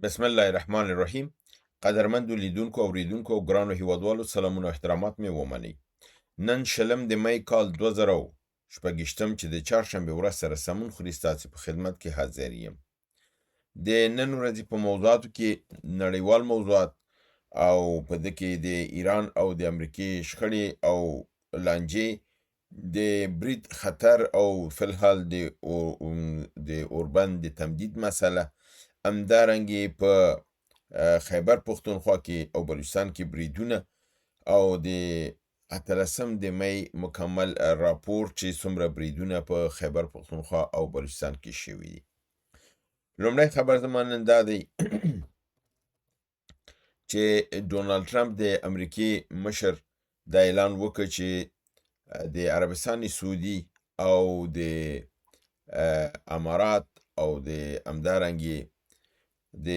بسم الله الرحمن الرحیم. قدرمندو لیدونکو او اوریدونکو او ګرانو هیوادوالو سلامونه او احترامات مې ومنئ. نن شلم د می کال 2026 چې د چهارشنبې ورځ سره سمون خوري ستاسې په خدمت کې حاضر یم. د نن ورځې په موضوعاتو کې نړیوال موضوعات او په ده کې د ایران او د امریکې شخړې او لانجې، د برید خطر او فلحال د اوربند د تمدید مسله، همدارنګې په خیبر پښتونخوا کې او بلوچستان کې بریدونه او د 18 د می مکمل راپور چې څومره بریدونه په خیبر پښتونخوا او بلوچستان کې شوي دي. لومړی خبر زما نن دا دی چې ډونالد ټرمپ د امریکې مشر دا اعلان وکړ چې د عربستان سعودي او د امارات او د همدارنګې د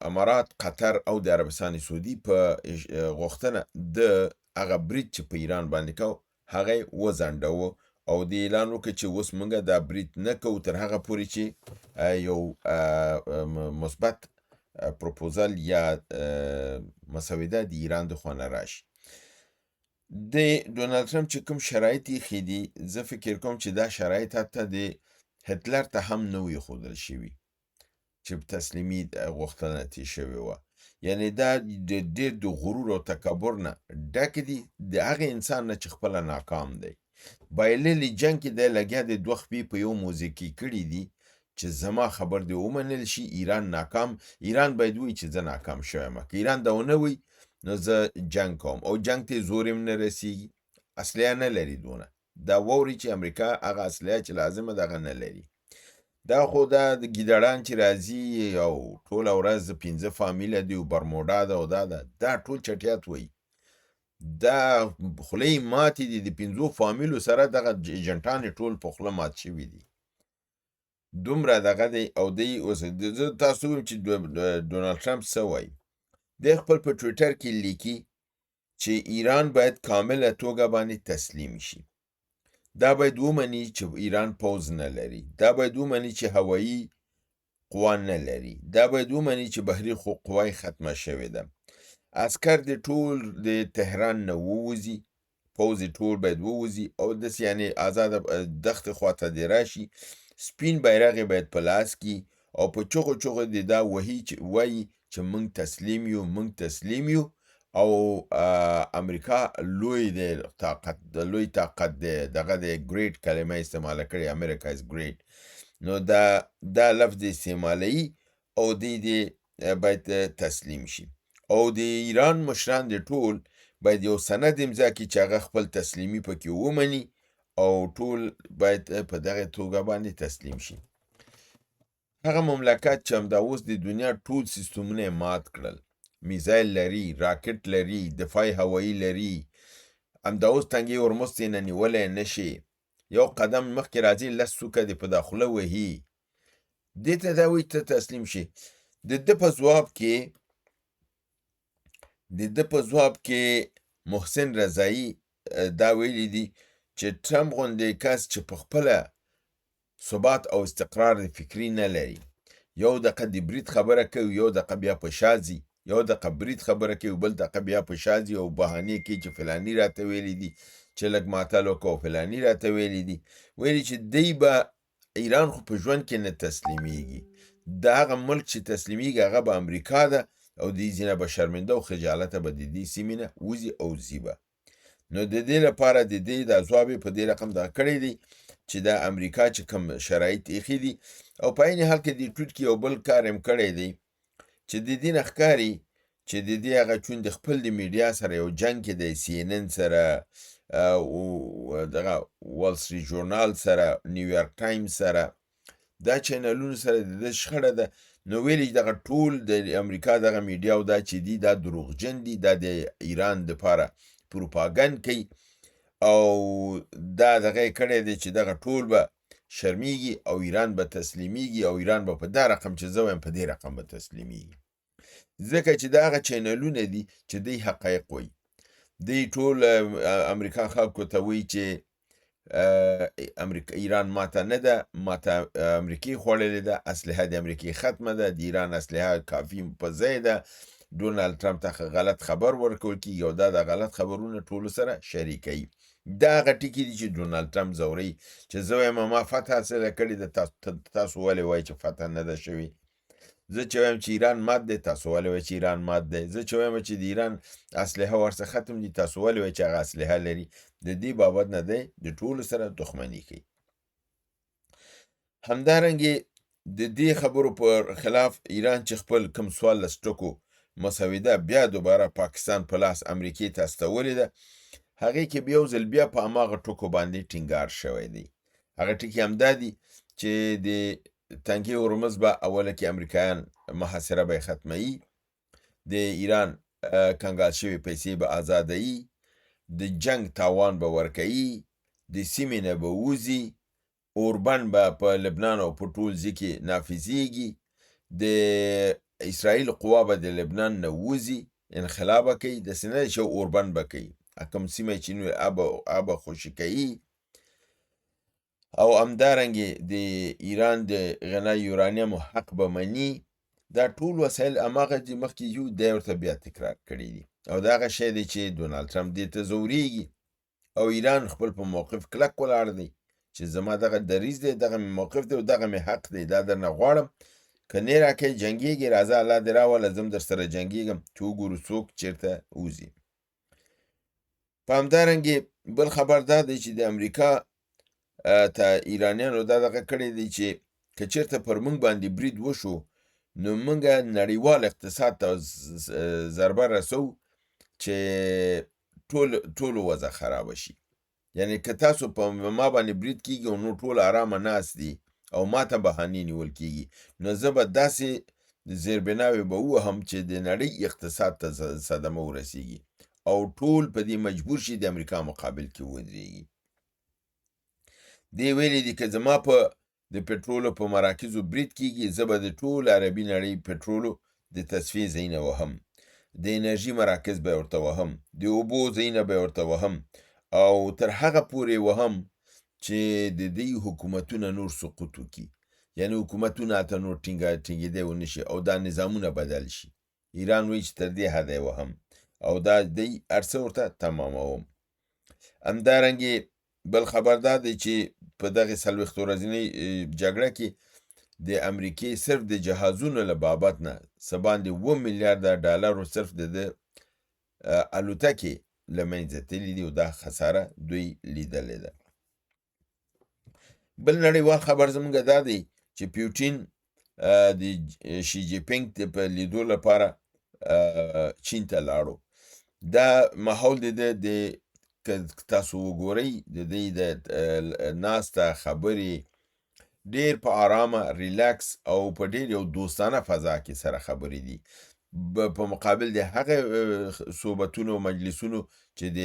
امارات، قطر او د عربستان سعودي په غوښتنه د هغه برید چې په ایران باندې کو هغه وځنډاوه او د اعلان وکړ چې اوس موږ دا برید نه کوو تر هغه پورې چې یو مثبت پروپوزل یا مسوده د ایران د خوا نه راشي. د ډونالد ټرمپ چې کوم شرایط ایښي دي، زه فکر کوم چې دا شرایط حتی د هتلر ته هم نه وي ښودل شوي چې تسلیمي غوښتنه ترې شوې وه. یعنې دا ډېر د غرور او تکبر نه ډک دي، د هغه انسان نه چې خپله ناکام دی. بایللي جنګ کې دی لګیا د دوه خپې په یو موضوع کې کړي دي چې زما خبر دې ومنل شي ایران ناکام. ایران باید وایي چې زه ناکام شوی یم. که ایران دا ونه وایي نو زه جنګ کوم او جنګ ته زور هم نه رسیږي، اصلیه نه لري دونه. دا واوري چې امریکا هغه اصلیه چې لازمه ده هغه نه لري. دا خو دا ګیدړان چې راځي او ټوله ورځ 15 فامیله دي او برموډا ده او دا ټول چټیات وایي. دا خولې ماتې دي، د 15 فامیلو سره دغه ایجنټان ټول په خوله مات شوي دي. دومره دغه دی او دی اوس زه تاسو ویم چې ډونالد ټرمپ څه وایي. دی خپل په ټویټر کې لیکي چې ایران باید کامله توګه باندې تسلیم شي. دا باید ومني چې ایران پوځ نه لري. دا باید ومني چې هوایي قوا نه لري. دا باید ومني چې بحري قوای ختمه شوې ده. عسکر د ټول د تهران نه ووځي، پوځ ټول باید ووځي او داسې یعنې آزاده دښتې خواته دې راشي. سپین بیرغ باید په لاس کې او په چغو چغو دې دا وایي چې موږ تسلیم یو، موږ تسلیم یو. او امریکا لوی طاقت دی، دغه د ګریټ کلمه استعماله کړې، امریکا از ګریټ. نو دا لفظ استعمالوي او دې باید تسلیم شي. او د ایران مشران د ټول باید یو سند امضا کړي چې هغه خپل تسلیمي پکې ومني او ټول باید په دغه توګه باندې تسلیم شي. هغه مملکت چې همدا اوس د دنیا ټول سیستمونه مات کړل، میزایل لري، راکټ لري، دفاع هوایي لري، همدا اوس تنګې هرمز یې نه نیولی نه شي. یو قدم مخکې راځي 10 څوکه دې په داخله وهي. دې ته دا وایي ته تسلیم شي. د ده په ځواب کې محسن رضایي دا ویلي دي چې ټرمپ غوندې کس چې په خپله ثبات او استقرار فکري نه لري، یو دقیقه د برید خبره کوي، یو دقیقه بیا په شا ځي، یو دقیقه برید خبره کوي، بل دقیقه بیا په شا ځي او بهانې کوي چې فلاني راته ویلي دي چې لږ ماتل وکړه او فلاني راته ویلي دي. ویلي چې دی به ایران خو په ژوند کې نه تسلیمیږي. د هغه ملک چې تسلیمیږي هغه به امریکا ده او د ځینه به شرمنده او خجالته به د دې سیمې نه وځي او ځي به. نو د دې لپاره د دې دا ځواب په دې رقم دا کړی دی چې د امریکا چې کوم شرایط ایښي دي او په عین حال کې د ټویټ کې یو بل کار هم کړی دی چې د دې نه ښکاري چې د دې هغه چون د خپل د میډیا سره یو جنګ کې د CNN سره او دغه وال سټریټ ژورنال سره، نیویارک ټایمز سره، دا چینلونو سره د دې شخړه ده. نو ویلي دغه ټول د امریکا دغه میډیا او دا چې دي دا دروغجن دي، دا د ایران دپاره پروپاګند کوي او دا دغه یې کړی دی چې دغه ټول به شرمیږي او ایران به تسلیمیږي او ایران به په دا رقم چې زه وایم په دې رقم به تسلیمیږي. ځکه چې دا هغه چینلونه دي چې دی حقایق وایي. دی ټول امریکا خلکو ته وایي چې ایران ماته نه ده، ماته امریکې خوړلې ده، اسلحه د امریکې ختمه ده، د ایران اسلحه کافي په ځای ده. ډونالډ ټرمپ ته غلط خبر ورکول کېږي او دا د غلط خبرونه ټولو سره شریکوي. دا هغه ټکي دي چې ډونالډ ټرمپ ځوروي چې زه وایم ما فتح حاصله کړې ده، تاسو ولې وایئ چې فتح نه ده شوې؟ زه چې وایم چې ایران مات دی، تاسو ولې وایئ چې ایران مات دی؟ زه چې وایم چې د ایران اسلحه ورڅخه ختم دي، تاسو ولې وایئ چې هغه اسلحه لري؟ د دې بابت نه دی د ټولو سره دښمني کوي. همدارنګې د دې خبرو پر خلاف ایران چې خپل کوم 14 ټکو مسوده بیا دوباره پاکستان په لاس امریکې ته استولې ده، هغې کې یو ځل بیا په هماغه ټکو باندې ټینګار شوی دی. هغه ټکي همدا دي چې د تنګې هرمز به اوله کې امریکایان محاصره به یې ختموي، د ایران کنګال شوي پیسې به آزادوي، د جنگ تاوان به ورکوي، د سیمې نه به ووځي، اوربند به په لبنان او په ټول ځای کې نافذیږي، د اسرائیل قوا به د لبنان نه ووځي، انخلا به کوي، داسې نه چې اوربند به کوي، کوم سیمه چې آب خوشي کوي. او همدارنګې د ایران د غنا یورانیم حق به مني. دا ټول وسایل هماغه چې مخکې یو دی ورته بیا تکرار کړي دي او دا هغه شی دی چې ډونالډ ټرمپ دې ته ځورېږي او ایران خپل په موقف کلک ولاړ دی چې زما دغه دریځ دی، دغه مې موقف دی او دغه مې حق دی، دا درنه غواړم، که نه راکوې جنګېږي، راځه الله دې راوله زه هم در سره جنګېږم چې وګورو څوک چېرته وځي. په همدارنګې بل خبر دا دی چې د امریکا ته ایرانیانو دا دغه کړی دی چې که چېرته پر موږ باندې برید وشو نو موږ نړیوال اقتصاد ته ضربه رسو چې ټولو وضع خرابه شي. یعنی که تاسو په ما باندې برید کېږي او نو ټول ارامه ناست دي او ما ته بهانې نیول کېږي، نو زه به داسې زیربناوې به ووهم چې د نړۍ اقتصاد ته صدمه ورسېږي او ټول په دې مجبور شي د امریکا مقابل کې ودرېږي. دی ویلي دي که زما په د پټرولو په مراکزو برید کېږي، زه به د ټول عربي نړۍ پټرولو د تصفیې ځایونه وهم، د انرژي مراکز به ورته وهم، د اوبو ځایونه به ورته وهم او تر هغه پورې وهم چې د دې حکومتونه نور سقوط وکړي، یعنی حکومتونه ته نور ټینګېدی ونه شي او دا نظامونه بدل شي. ایران وایي چې تر دې حده وهم او دا دی هر څه ورته تماموم. همدارنګې بل خبر دا دی چې په دغه 40 ورځنۍ جګړه کې د امریکې صرف د جهازونو له بابت نه څه باندې 2 میلیارده ډالرو صرف د الوتکې له منځه تللي دي او دا خساره دوی لیدلې ده. بل نړیوال خبر زموږ دا دی چې پیوټین د شي جی پینګ په لیدو لپاره چین ته لاړو. دا ماحول د که تاسو وګورئ د دې د ناسته خبرې ډېر په آرامه ریلاکس او په ډېر یو دوستانه فضا کې سره خبرې دي په مقابل د هغه صحبتونو او مجلسونو چې د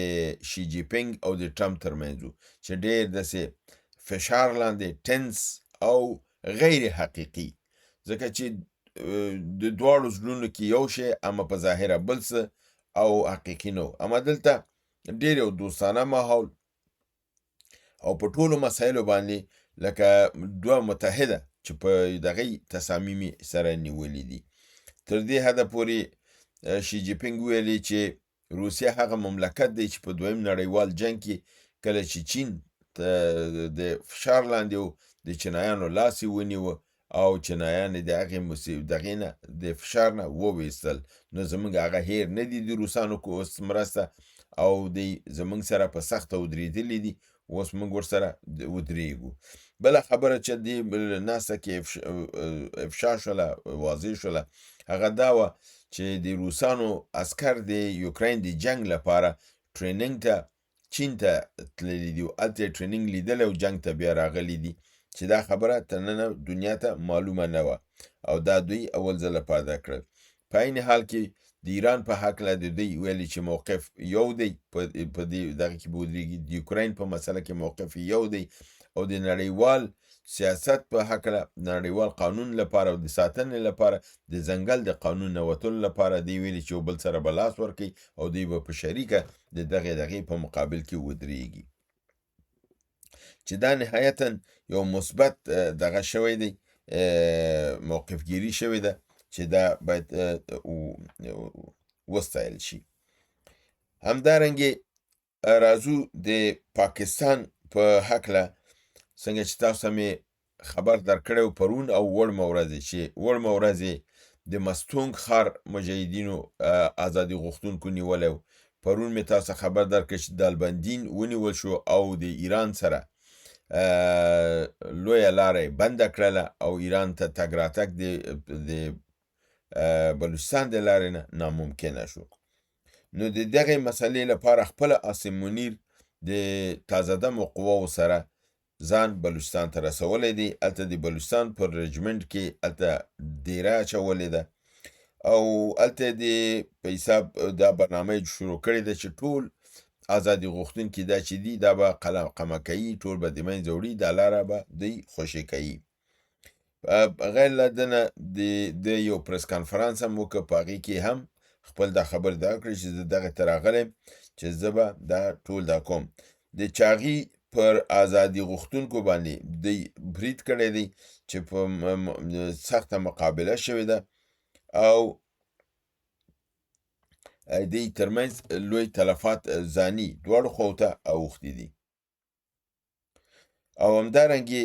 شي جی پینګ او د ټرمپ ترمنځ چې ډېر داسې فشار لاندې ټنس او غیر حقیقي، ځکه چې د دواړو زړونو کې یو شی اما په ظاهره بل څه او حقیقي نو، اما دلته ډېر یو دوستانه ماحول او په ټولو مسایلو باندې لکه دوه متحده چې په دغه تصامیم سره نیولې دي. تر دې حده پورې شي جی پینګ ویلي چې روسیه هغه مملکت دی چې په دویم نړیوال جنگ کې کله چې چین د فشار لاندې و د چینایانو لاس یې ونیوه او چینایان د هغې نه د فشار نه وویستل، نو زموږ هغه هیر نه دي د روسانو اوس مرسته او د زموږ سره په سخته ودرېدلي دي، اوس موږ ورسره ودرېږو. بله خبره چې دې ناسته کې افشا شوله واضح شوله هغه دا وه چې د روسانو عسکر د یوکراین د جنگ لپاره ټریننګ ته چین ته تللي دي، هلته یې ټریننګ لیدلی او جنگ ته بیا راغلي دي چې دا خبره تر ننه دنیا ته معلومه نه وه او دا دوی اول ځله پاده کړل. په عین حال کې د ایران په هکله د دوی ویلي چې موقف یو دی، په دې دغه کې به ودرېږي، د یوکراین په مسله کې موقف یو دی او د نړیوال سیاست په هکله نړیوال قانون لپاره او د ساتنې لپاره د ځنګل د قانون نه وتلو لپاره دی ویلي چې یو بل سره به لاس ورکوي او دوی به په شریکه د دغې په مقابل کې ودرېږي. چې دا نهایتا یو مثبت دغه شوی دی، موقف ګیري شوې ده چې دا باید وستایل شي. همدارنګې راځو د پاکستان په هکله، څنګه چې تاسو مې خبر درکړی و پرون او وړمه ورځې چې وړمه ورځې د مستونګ ښار مجاهدینو ازادي غوښتونکو نیولی و. پرون مې تاسو خبر درکړ چې دالبندین ونیول شو او د ایران سره لویه لاره بنده کړله او ایران ته تګ راتګ د بلوچستان د لارې نه ناممکنه شو. نو د دغې مسئلې لپاره خپله عاصم منیر د تازه دمو قواو سره ځان بلوچستان ته رسولی دی. هلته د بلوچستان پر رجمنټ کې هلته دیره اچولې ده او هلته د په حساب دا برنامه شروع کړې ده چې ټول ازادي غوښتونکي دا چې دي دا به قمه کوي، ټول به د منځه وړي، دا لاره به دوی خوشي کوي. غیر له ده نه د یو پریس کانفرانس هم وکړه، په هغې کې هم خپل دا خبر دا کړی چې زه دغې ته راغلی چې زه به دا ټول دا کوم. د چاغي پر ازادي غوښتونکو باندې دوی برید کړی دی چې په سخته مقابله شوې ده او دوی ترمنځ لوی تلفات ځاني دواړو خواو ته اوښتي دي. او همدارنګې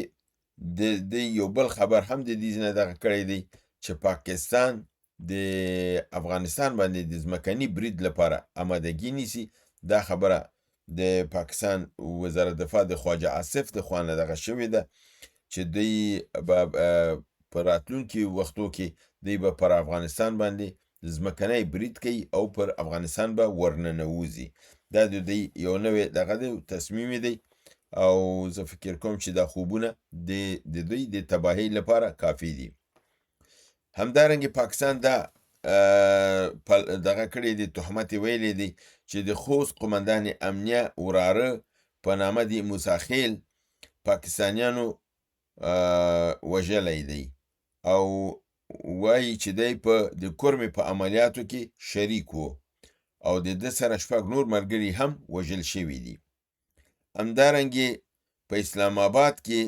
د یو بل خبر هم د دې نه دغه کړی دی چې پاکستان د افغانستان باندې د ځمکني برید لپاره آمادګي نیسي. دا خبره د پاکستان وزارت دفاع د خواجه آصف د خوا نه دغه شوې ده چې دوی به په راتلونکي وختو کې دوی به پر افغانستان باندې ځمکنی برید کوي او پر افغانستان به ورننوځي. دا د دوی یو نوی دغه دی، تصمیم دی او زه فکر کوم چې دا خوبونه د دوی د تباهۍ لپاره کافی دي. همدارنګې پاکستان دا دغه کړی دی، تهمت یې ویلی دی چې د خوست قمندان امنیه وراره په نامه د موسی خیل پاکستانیانو وژلی دی او وایي چې دی په د کرمې په عملیاتو کې شریک و او د ده سره 6 نور ملګري هم وژل شوي دي. همدارنګې په اسلام آباد کې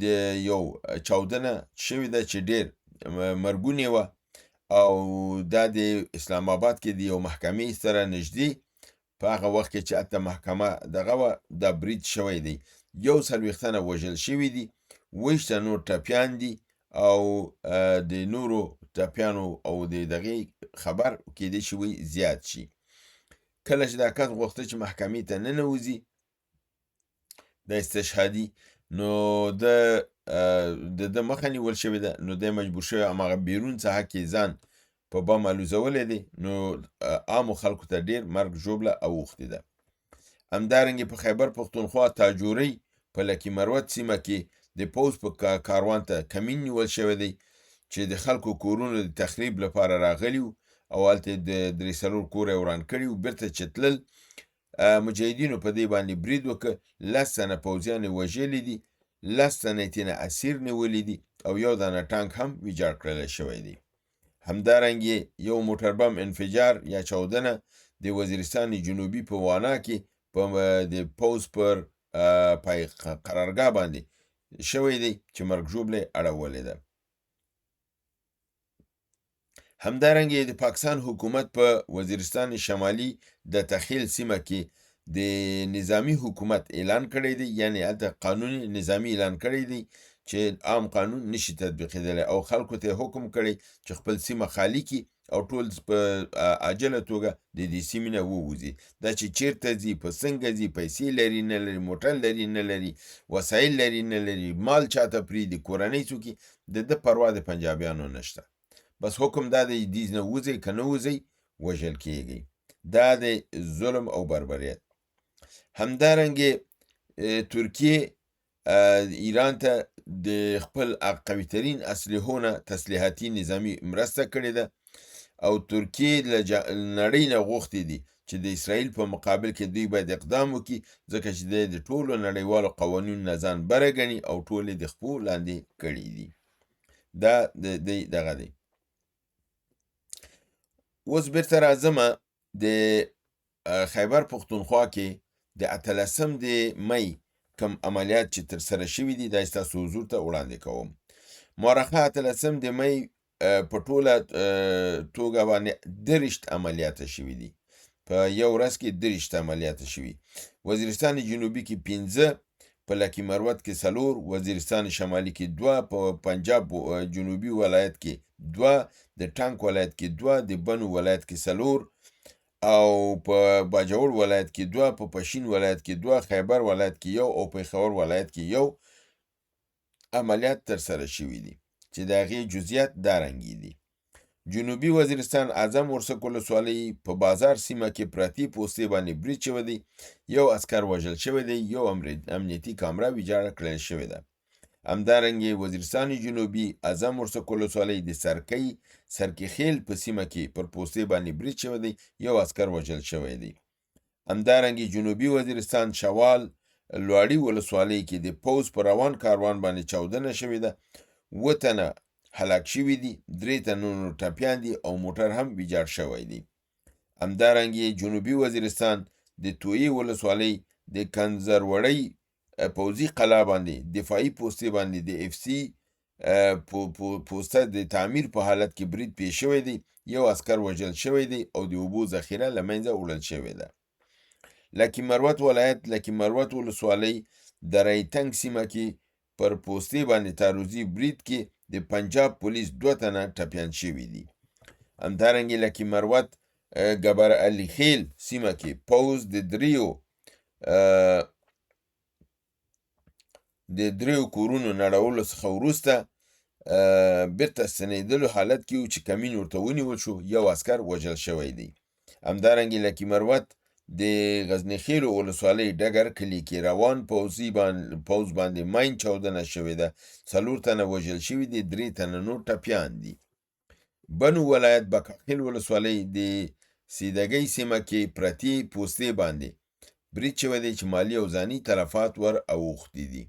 د یو چاودنه شوې ده چې ډېر مرګونې وه او دا د اسلام آباد کې د یو محکمې سره نږدې په هغه وخت کې چې هلته محکمه دغه وه دا برید شوی دی. 40 تنه وژل شوي دي، 20 تنه نور ټپیان دي او د نورو ټپیانو او د دغې خبر کېدی شي وی زیات شي. کله چې دا کس غوښته چې محکمې ته ننوځي د استشهادي، نو د مخه نیول شوې ده، نو دی مجبور شوی هماغه بیرون ساحه کې ځان په بم الوزولی دی، نو عامو خلکو ته ډېر مرګ ژوبله اوښتې ده. همدارنګې په خیبر پښتونخوا تاجورۍ په لکي مروت سیمه کې د پوځ په کاروان ته کمین نیول شوی دی چې د خلکو کورونو د تخریب لپاره راغلي وو او هلته د 3-4 کور یې وران کړي وو. بیرته چې تلل مجاهدینو په دې باندې برید وکړ، 10 تنه پوځیان یې وژلي دي، 10 تنه یې ترېنه اسیر نیولي دي او 1 دانه ټانک هم ویجاړ کړلی شوی دی. همدارنګې یو موټر بم انفجار یا چاودنه د وزیرستان جنوبي په وانا کې د پوځ پر قرارګاه باندې شوی دی چې مرګ ژوبله یې اړولې ده. همدارنګې د پاکستان حکومت په وزیرستان شمالي د تخیل سیمه کې د نظامی حکومت اعلان کړی دی، یعنی هلته قانوني نظامی اعلان کړی دی چې عام قانون نشي تطبیقېدلی او خلکو ته حکم کړی چې خپل سیمه خالی کړي او ټول په عاجله توګه د دې سیمې نه ووځي. دا چې چیرته ځي، په څنګه ځي، پیسې لري نه لري، موټر لري نه لري، وسایل لري نه لري، مال چاته پرېږدي، کورنۍ څوک د ده پروا د پنجابیانو نشته. بس حکم دا دی دې نه وځئ، که نه وځئ وژل کېږئ. دا د ظلم او بربریت. همدارنګې ترکیې ایران ته د خپل قوي ترین اسلحو نه تسلیحاتي نظامي مرسته کړې ده او ترکیې له نړۍ نه غوښتي دي چې د اسرائیل په مقابل کې دوی باید اقدام وکړي، ځکه چې دی د ټولو نړیوالو قوانینو نه ځان بره ګڼي او ټول یې د خپو لاندې کړي دي. دا دغه دی. اوس بیرته راځمه د خیبر پښتونخوا کې د 18 د می کم عملیات چې ترسره شوي دي دا ستاسو حضور ته وړاندې کوم. مورخه 18 د می په ټوله توګه باندې 23 عملیات شوي دي. په یو ورځ کې 23 عملیات شوي. وزیرستان جنوبي کې 15، په لکی مروت کې 4، وزیرستان شمالي کې 2، په پنجاب جنوبي ولایت کې 2، د ټانک ولایت کې 2، د بنو ولایت کې 4، او په باجوړ ولایت کې 2، په پښین ولایت کې 2، خیبر ولایت کې 1 او پېښور ولایت کې 1 عملیات ترسره شوي دي چې د هغې جزئیات دا رنګې دي. جنوبي وزیرستان اعظم ورسک ولسوالۍ په بازار سیمه کې پرتې پوستې باندې برید شوی دی، 1 عسکر وژل شوی دی، 1 امنیتي کامره ویجاړه کړل شوې ده. همدارنګې وزیرستان جنوبي اعظم ورسک ولسوالۍ د سرکې خیل په سیمه کې پر پوستې باندې برید شوی دی، 1 عسکر وژل شوی دی. همدارنګې جنوبي وزیرستان شوال لواړي ولسوالۍ کې د پوځ په روان کاروان باندې چاودنه شوې ده، 7 تنه هلاک شوي دي، 3 تنه نور ټپیان دي او موټر هم ویجاړ شوی دی. همدارنګې جنوبي وزیرستان د تویي ولسوالۍ د کنزروړۍ پوځي قلا باندې دفاعي پوستې باندې د اف سی پوسته د تعمیر په حالت کې برید پیښ شوی دی، 1 عسکر وژل شوی دی او د اوبو ذخیره له منځه وړل شوې ده. لکی مروت ولایت لکی مروت ولسوالۍ د ریتنګ سیمه کې پر پوستې باندې تعرضي برید کې د پنجاب پولیس 2 تنه ټپیان شوي دي. همدارنګې لکی مروت ګبر علي خیل سیمه کې پوځ د دریو کورونو نړولو څخه وروسته بیرته ستنېدلو حالت کې و چې کمین ورته ونیول شو، 1 عسکر وژل شوی دی. همدارنګې لکی مروت د غزني خیلو ولسوالۍ ډګر کلي کې روان پوځ باندې ماین چاودنه شوې ده، 4 تنه وژل شوي دي، 3 تنه نور ټپیان دي. بنو ولایت بکاخیل ولسوالۍ د سیدګۍ سیمه کې پرتې پوستې باندې برید شوی دی چې مالی او ځاني تلفات ور اوښتي دي.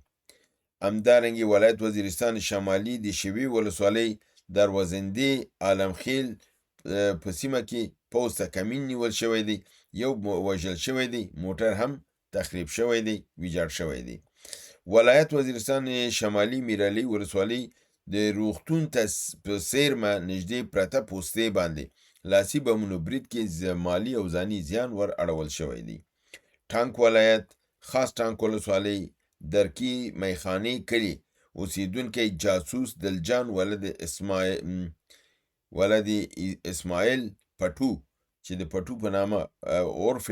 همدارنګې ولایت وزیرستان شمالي د شوي ولسوالۍ دروازندې عالمخیل په سیمه کې پوځ ته کمین نیول شوی دی، 1 وژل شوی دی، موټر هم تخریب شوی دی، ویجاړ شوی دی. ولایت وزیرستان شمالي میرعلي ولسوالۍ د روغتون ته په څیرمه نږدې پرته پوستې باندې لاسي بمونو برید کې مالی او ځاني زیان ور اړول شوی دی. ټانک ولایت خاص ټانک ولسوالۍ درکي میخانې کلي اوسیدونکی جاسوس دلجان ولد اسماعیل پټو چې د پټو په نامه عرف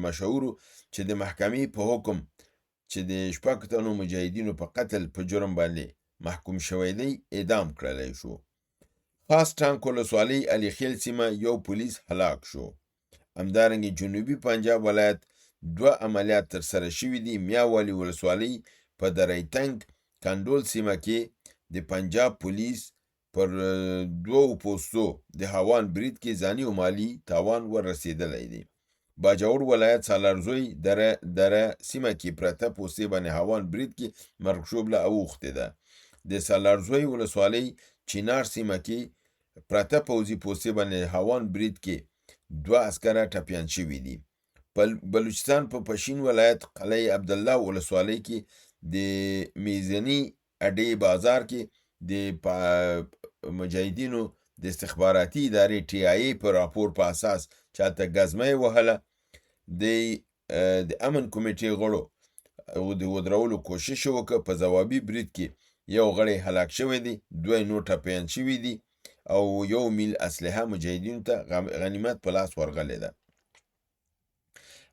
مشهورو چې د محکمې په حکم چې د 6 تنو مجاهدینو په قتل په جرم باندې محکوم شوی دی اعدام کړلی شو. خاص ټانک ولسوالۍ علي خیل سیمه 1 پولیس هلاک شو. همدارنګې جنوبي پنجاب ولایت 2 عملیات ترسره شوي دي. میاوالی ولسوالۍ په دریتنګ کنډول سیمه کې د پنجاب پولیس پر 2 پوستو د هاوان برید کې ځاني او مالی تاوان ور رسېدلی دی. باجوړ ولایت سالارزوی دره سیمه کې پرته پوستې باندې هاوان برید کې مرګ ژوبله اوښتې ده. د سالارزوی ولسوالۍ چینار سیمه کې پرته پوځي پوستې باندې هاوان برید کې 2 عسکره ټپیان شوي دي. بلوچستان په پښین ولایت قلعه عبدالله ولسوالۍ کې د میزني اډې بازار کې د مجاهدینو د استخباراتي ادارې TIA په راپور په اساس چاته ګزمه وهله. د امن کمیټې غړو د ودرولو کوشش وکړ، په ځوابي برید کې 1 غړی هلاک شوی دی، 2 نور ټپیان شوي دي او 1 میل اسلحه مجاهدینو ته غنیمت په لاس ورغلی ده.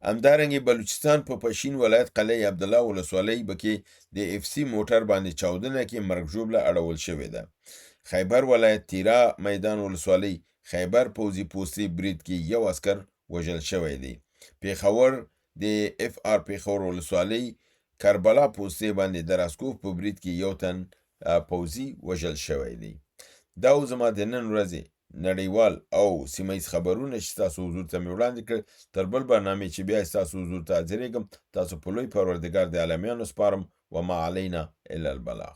همدارنګې بلوچستان په پښین ولایت قلعه عبدالله ولسوالۍ کې د FC موټر باندې چاودنه کې مرګ ژوبله اړول شوې ده. خیبر ولایت تیرا میدان ولسوالۍ خیبر پوځي پوستې برید کې 1 عسکر وژل شوی دی. پېښور د FR پېښور ولسوالۍ کربلا پوستې باندې د راسکوف په برید کې 1 تن پوځي وژل شوی دی. دا زما د نن ورځې نړیوال او سیمه ییز خبرونه چې تاسو حضور ته مې وړاندې کړل. تر بل برنامې چې بیا ستاسو حضور ته حاضرېږم، تاسو په لوی پروردګار د عالمیانو سپارم. وما علینا الا البلاغ.